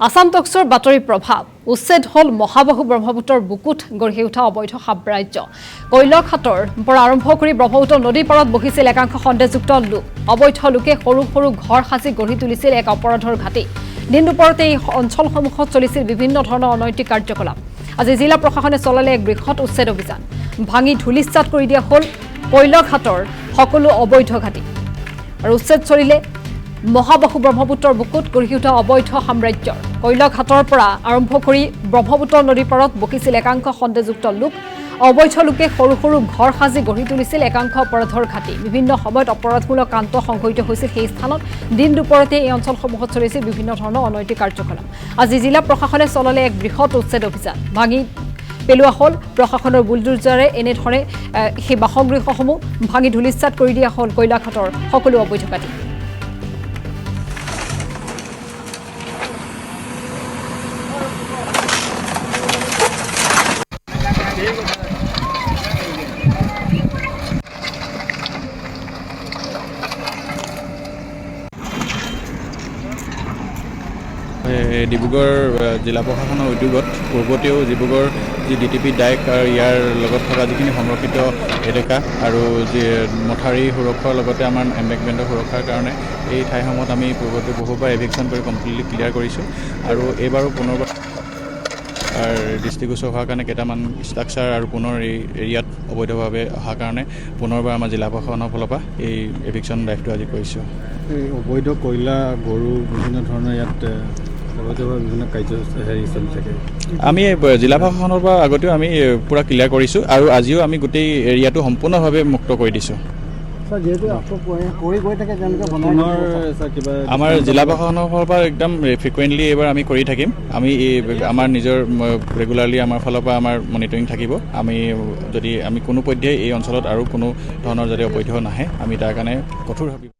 আসাম টক্সৰ বাতৰি প্ৰভাৱ উচ্ছেদ হল মহাবাহু ব্ৰহ্মপুত্ৰৰ বুকুত গঢ়ি উঠা অবৈধ সাম্ৰাজ্য কৈলাঘাটৰ পৰা আৰম্ভ কৰি ব্ৰহ্মপুত্ৰ নদীৰ পাৰত বহিছিল একাংশ সন্দেহযুক্ত লোক অবৈধ লোকে সৰু সৰু ঘৰ সাজি গঢ়ি তুলিছিল এক অপৰাধৰ ঘাটি দিন দুপৰতে এই অঞ্চলসমূহত চলিছিল বিভিন্ন ধৰণৰ অনৈতিক কাৰ্যকলাপ আজি জিলা প্ৰশাসনে চলালে এক বৃহৎ উচ্ছেদ অভিযান ভাঙি ধুলিস্তাত কৰি দিয়া হল কৈলাঘাটৰ সকলো অবৈধ ঘাটি আৰু উচ্ছেদ চলিলে মহাবাহু ব্ৰহ্মপুত্ৰৰ বুকুত গঢ়ি উঠা অবৈধ সাম্ৰাজ্যৰ কৈলাঘাটৰ পৰা আৰম্ভ কৰি ব্ৰহ্মপুত্ৰ নদীৰ পাৰত বহিছিল একাংশ সন্দেহযুক্ত লোক অবৈধ লোকে সৰু সৰু ঘৰ সাজি গঢ়ি তুলিছিল একাংশ অপৰাধৰ ঘাটি বিভিন্ন সময়ত অপৰাধমূলক কাণ্ড সংঘটিত হৈছিল সেই স্থানত দিন দুপৰতে এই অঞ্চলসমূহত চলিছিল বিভিন্ন ধৰণৰ অনৈতিক কাৰ্যকলাপ আজি জিলা প্ৰশাসনে চলালে এক বৃহৎ উচ্ছেদ অভিযান ভাঙি পেলোৱা হল প্ৰশাসনৰ বুলডোজাৰে এনেধৰণে সেই বাসগৃহসমূহ ভাঙি ধুলিস্তাত কৰি দিয়া হল কৈলাঘাটৰ সকলো অবৈধ ঘাটি ডিব্ৰুগড় জিলা প্ৰশাসনৰ উদ্যোগত পূৰ্বতেও ডিব্ৰুগড় যি ডিটিপি ডাইক আৰু ইয়াৰ লগত থকা যিখিনি সংৰক্ষিত এলেকা আৰু যি মথাউৰি সুৰক্ষাৰ লগতে আমাৰ এম্বেকমেণ্টৰ সুৰক্ষাৰ কাৰণে এই ঠাইসমূহত আমি পূৰ্বতে বহুবাৰ এভিকশ্যন কৰি কমপ্লিটলি ক্লিয়াৰ কৰিছোঁ আৰু এইবাৰো পুনৰবাৰ দৃষ্টিগোচৰ হোৱাৰ কাৰণে কেইটামান ষ্ট্ৰাকচাৰ আৰু পুনৰ এই এৰিয়াত অবৈধভাৱে অহাৰ কাৰণে পুনৰবাৰ আমাৰ জিলা প্ৰশাসনৰ ফালৰ পৰা এই এভিকশ্যন ড্ৰাইভটো আজি কৰিছোঁ এই অবৈধ কয়লা গৰু বিভিন্ন ধৰণৰ ইয়াত বিভিন্ন কাৰ্যসূচী চলি থাকে আমি জিলা প্ৰশাসনৰ পৰা আগতেও আমি পূৰা ক্লিয়াৰ কৰিছোঁ আৰু আজিও আমি গোটেই এৰিয়াটো সম্পূৰ্ণভাৱে মুক্ত কৰি দিছোঁ আমাৰ জিলা প্ৰশাসনৰ ফালৰ পৰা একদম ফ্ৰিকুৱেণ্টলি এইবাৰ আমি কৰি থাকিম আমি আমাৰ নিজৰ ৰেগুলাৰলি আমাৰ ফালৰ পৰা আমাৰ মনিটৰিং থাকিব আমি যদি আমি কোনো পধ্যেই এই অঞ্চলত আৰু কোনো ধৰণৰ যদি অবৈধ নাহে আমি তাৰ কাৰণে কঠোৰভাৱে